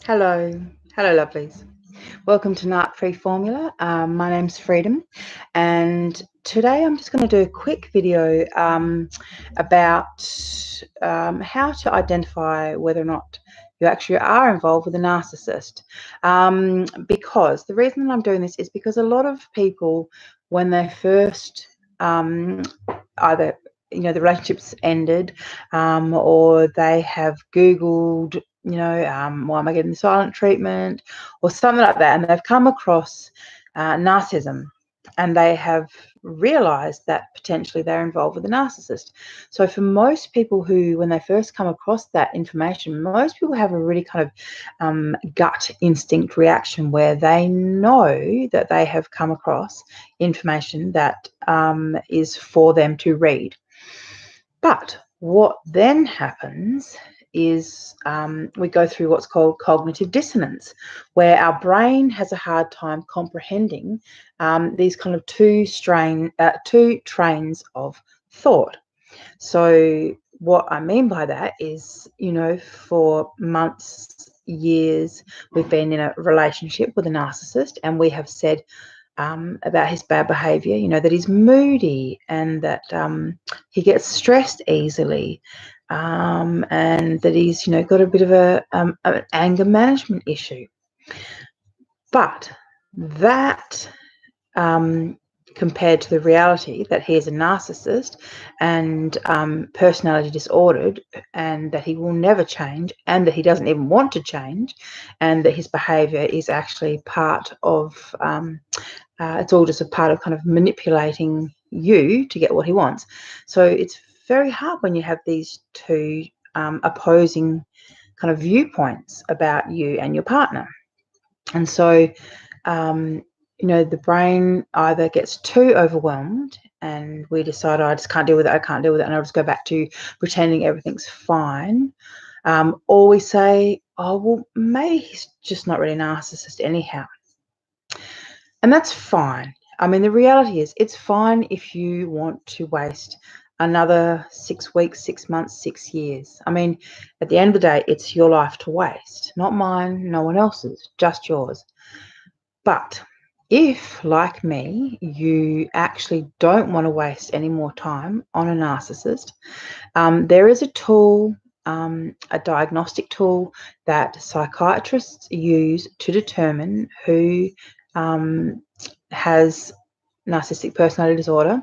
Hello, lovelies. Welcome to Narc Free Formula. My name's Freedom, and today I'm just going to do a quick video about how to identify whether or not you actually are involved with a narcissist. Because the reason that I'm doing this is because a lot of people, when they first either the relationship's ended, or they have Googled, why am I getting the silent treatment or something like that, and they've come across narcissism, and they have realized that potentially they're involved with a narcissist. So for most people who, when they first come across that information, most people have a really kind of gut instinct reaction where they know that they have come across information that is for them to read. But what then happens is we go through what's called cognitive dissonance, where our brain has a hard time comprehending these kind of two trains of thought. So what I mean by that is, for months, years, we've been in a relationship with a narcissist, and we have said about his bad behavior, that he's moody, and that he gets stressed easily, and that he's, got a bit of an anger management issue. But that, compared to the reality that he is a narcissist and personality disordered, and that he will never change, and that he doesn't even want to change, and that his behavior is actually part of it's all just a part of kind of manipulating you to get what he wants. So it's very hard when you have these two opposing kind of viewpoints about you and your partner. And so, the brain either gets too overwhelmed, and we decide, I just can't deal with it, and I'll just go back to pretending everything's fine. Or we say, oh, well, maybe he's just not really a narcissist anyhow. And that's fine. I mean, the reality is it's fine if you want to waste another 6 weeks, 6 months, 6 years. I mean, at the end of the day, it's your life to waste, not mine, no one else's, just yours. But if, like me, you actually don't want to waste any more time on a narcissist, there is a tool, a diagnostic tool that psychiatrists use to determine who has narcissistic personality disorder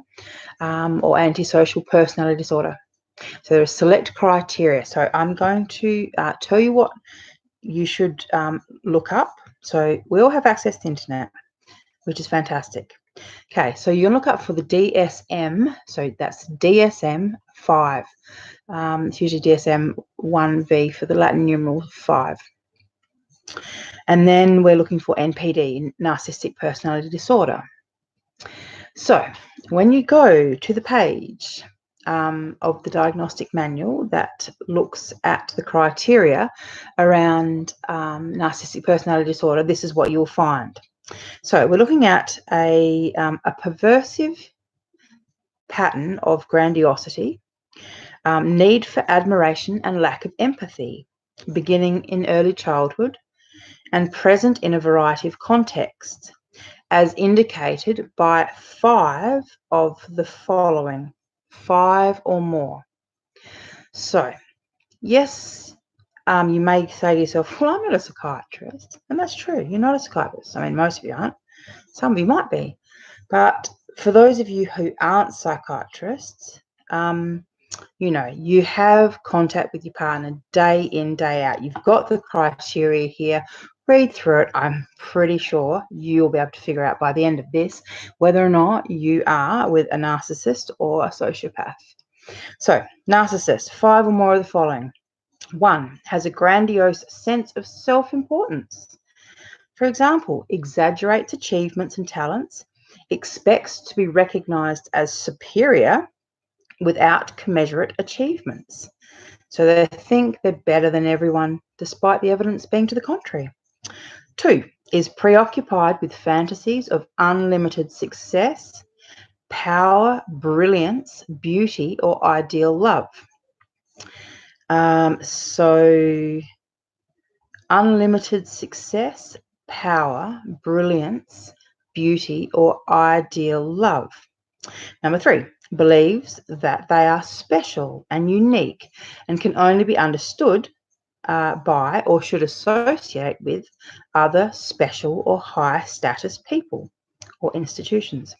or antisocial personality disorder. So there are select criteria. So I'm going to tell you what you should look up. So we all have access to the internet, which is fantastic. Okay, so you're going to look up for the DSM. So that's DSM 5. It's usually DSM 1V for the Latin numeral 5. And then we're looking for NPD, narcissistic personality disorder. So when you go to the page of the diagnostic manual that looks at the criteria around narcissistic personality disorder, this is what you'll find. So we're looking at a perversive pattern of grandiosity, need for admiration and lack of empathy, beginning in early childhood and present in a variety of contexts, as indicated by 5 of the following, 5 or more. So, yes, you may say to yourself, well, I'm not a psychiatrist. And that's true. You're not a psychiatrist. I mean, most of you aren't. Some of you might be. But for those of you who aren't psychiatrists, you have contact with your partner day in, day out. You've got the criteria here. Read through it. I'm pretty sure you'll be able to figure out by the end of this whether or not you are with a narcissist or a sociopath. So, narcissist, 5 or more of the following. 1, has a grandiose sense of self-importance. For example, exaggerates achievements and talents, expects to be recognized as superior without commensurate achievements. So they think they're better than everyone, despite the evidence being to the contrary. 2, is preoccupied with fantasies of unlimited success, power, brilliance, beauty, or ideal love. So unlimited success, power, brilliance, beauty, or ideal love. Number 3, believes that they are special and unique and can only be understood by or should associate with other special or high status people or institutions.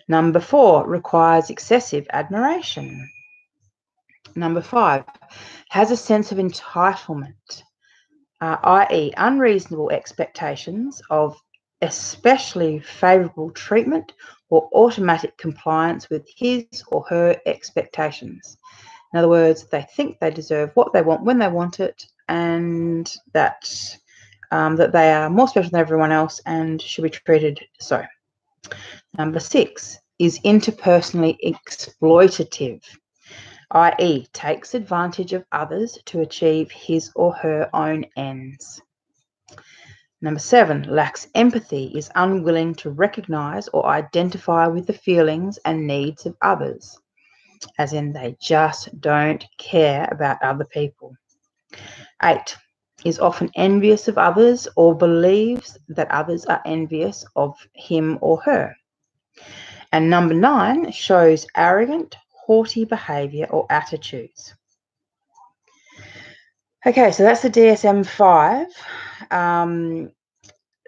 Number 4, requires excessive admiration. Number 5, has a sense of entitlement, i.e. unreasonable expectations of especially favourable treatment or automatic compliance with his or her expectations. In other words, they think they deserve what they want when they want it, and that they are more special than everyone else and should be treated so. Number 6 is interpersonally exploitative, i.e. takes advantage of others to achieve his or her own ends. Number 7, lacks empathy, is unwilling to recognise or identify with the feelings and needs of others, as in they just don't care about other people. 8, is often envious of others or believes that others are envious of him or her. And number 9, shows arrogant, haughty behaviour or attitudes. Okay, so that's the DSM-5,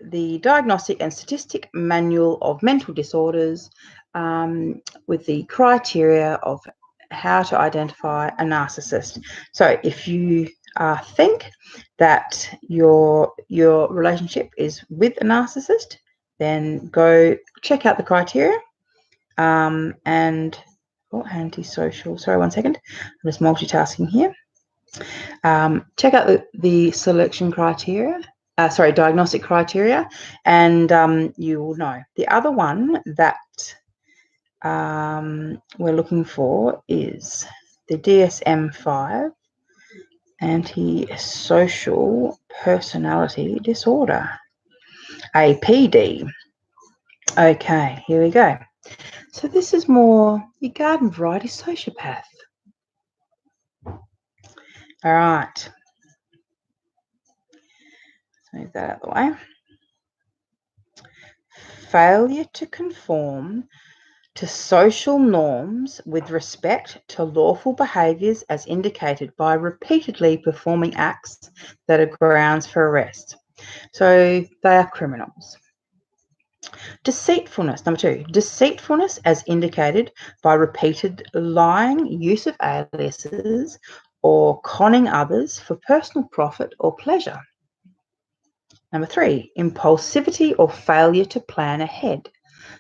the Diagnostic and Statistic Manual of Mental Disorders, with the criteria of how to identify a narcissist. So if you think that your relationship is with a narcissist, then go check out the criteria. And antisocial. Sorry, one second. I'm just multitasking here. Check out the selection criteria. Diagnostic criteria, and you will know. The other one that we're looking for is the DSM-5 Antisocial Personality Disorder, APD. Okay, here we go. So this is more your garden variety sociopath. All right. Let's move that out of the way. Failure to conform to social norms with respect to lawful behaviours as indicated by repeatedly performing acts that are grounds for arrest. So they are criminals. Deceitfulness, number 2, deceitfulness as indicated by repeated lying, use of aliases, or conning others for personal profit or pleasure. Number 3, impulsivity or failure to plan ahead.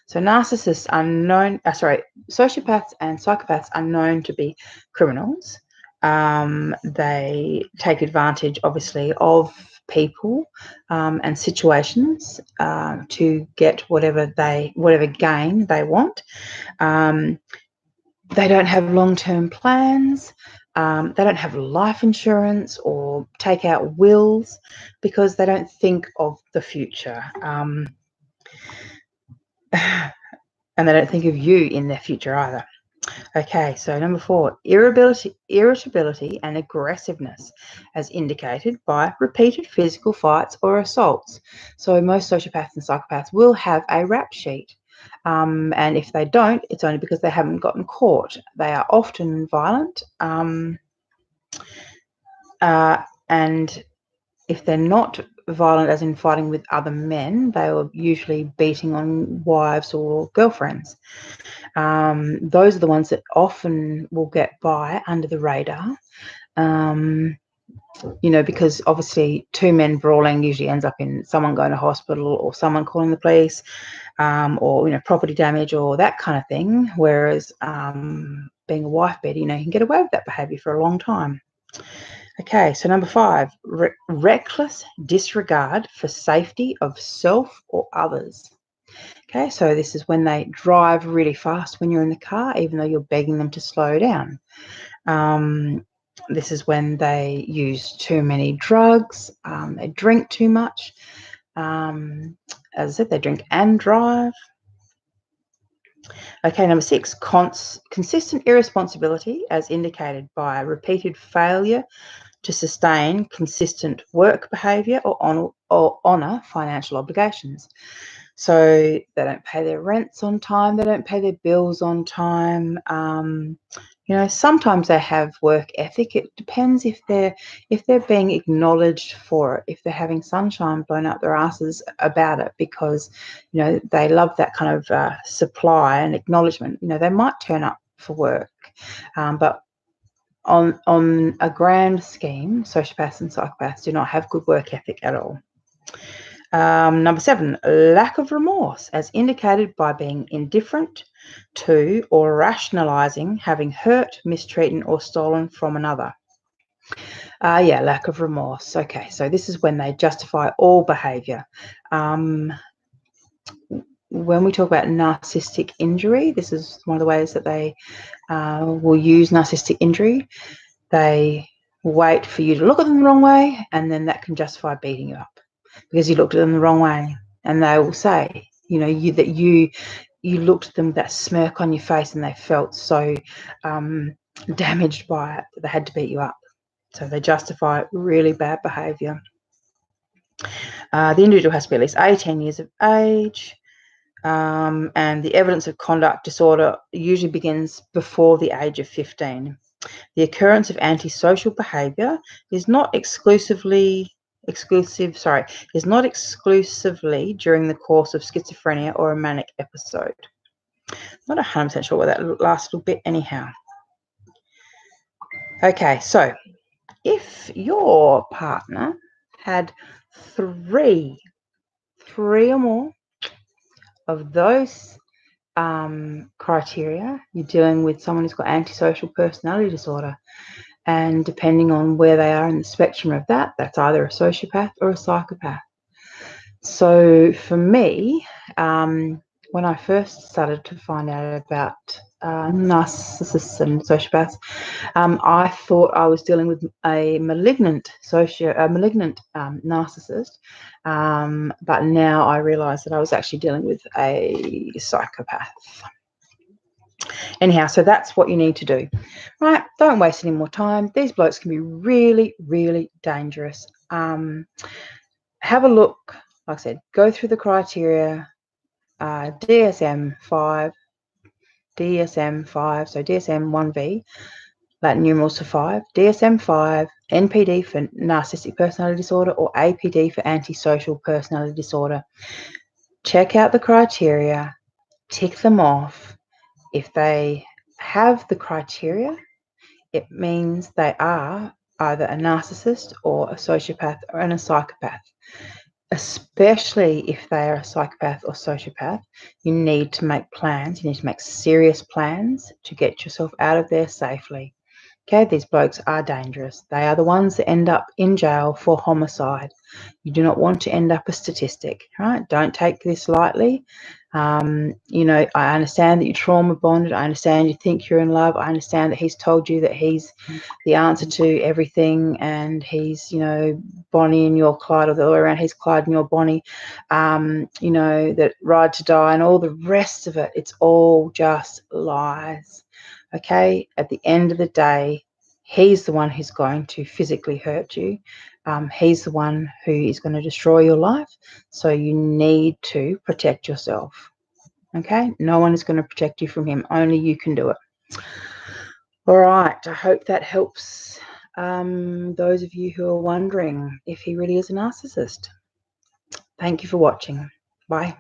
So narcissists are known, sociopaths and psychopaths are known to be criminals. They take advantage, obviously, of people and situations to get whatever gain they want. They don't have long-term plans. They don't have life insurance or take out wills because they don't think of the future. And they don't think of you in their future either. Okay, so number 4, irritability and aggressiveness as indicated by repeated physical fights or assaults. So most sociopaths and psychopaths will have a rap sheet. And if they don't, it's only because they haven't gotten caught. They are often violent. And if they're not violent, as in fighting with other men, they are usually beating on wives or girlfriends. Those are the ones that often will get by under the radar, because obviously 2 men brawling usually ends up in someone going to hospital or someone calling the police, or property damage or that kind of thing. Whereas being a wife beater, you can get away with that behaviour for a long time. Okay, so number 5, reckless disregard for safety of self or others. Okay, so this is when they drive really fast when you're in the car, even though you're begging them to slow down. This is when they use too many drugs, they drink too much. As I said, they drink and drive. Okay, number 6, consistent irresponsibility as indicated by repeated failure to sustain consistent work behaviour or honour financial obligations. So they don't pay their rents on time, they don't pay their bills on time. You know, sometimes they have work ethic. It depends if they're being acknowledged for it, if they're having sunshine blown up their asses about it, because, you know, they love that kind of supply and acknowledgement. You know, they might turn up for work, but on a grand scheme, sociopaths and psychopaths do not have good work ethic at all. Number 7, lack of remorse, as indicated by being indifferent to or rationalizing having hurt, mistreated, or stolen from another. Yeah, lack of remorse. Okay, so this is when they justify all behavior. When we talk about narcissistic injury, this is one of the ways that they will use narcissistic injury. They wait for you to look at them the wrong way, and then that can justify beating you up because you looked at them the wrong way. And they will say, you know, you looked at them with that smirk on your face, and they felt so damaged by it that they had to beat you up. So they justify really bad behaviour. The individual has to be at least 18 years of age. And the evidence of conduct disorder usually begins before the age of 15. The occurrence of antisocial behaviour is not exclusively during the course of schizophrenia or a manic episode. Not 100% sure what that last little bit anyhow. Okay, so if your partner had three or more of those criteria, you're dealing with someone who's got antisocial personality disorder. And depending on where they are in the spectrum of that, that's either a sociopath or a psychopath. So for me, when I first started to find out about narcissists and sociopaths, I thought I was dealing with a malignant narcissist, but now I realise that I was actually dealing with a psychopath. Anyhow, so that's what you need to do. Right, don't waste any more time. These blokes can be really, really dangerous. Have a look, like I said, go through the criteria, DSM 5, so DSM 1V, Latin numerals for 5, DSM 5, NPD for narcissistic personality disorder, or APD for antisocial personality disorder. Check out the criteria, tick them off. If they have the criteria, it means they are either a narcissist or a sociopath or a psychopath. Especially if they are a psychopath or sociopath, you need to make plans. You need to make serious plans to get yourself out of there safely. Okay, these blokes are dangerous. They are the ones that end up in jail for homicide. You do not want to end up a statistic, right? Don't take this lightly. You know, I understand that you're trauma bonded. I understand you think you're in love. I understand that he's told you that he's the answer to everything, and he's, you know, Bonnie and you're Clyde, or the other way around, he's Clyde and you're Bonnie. You know, that ride to die and all the rest of it, it's all just lies. Okay, at the end of the day, he's the one who's going to physically hurt you. He's the one who is going to destroy your life. So you need to protect yourself. Okay, no one is going to protect you from him. Only you can do it. All right, I hope that helps those of you who are wondering if he really is a narcissist. Thank you for watching. Bye.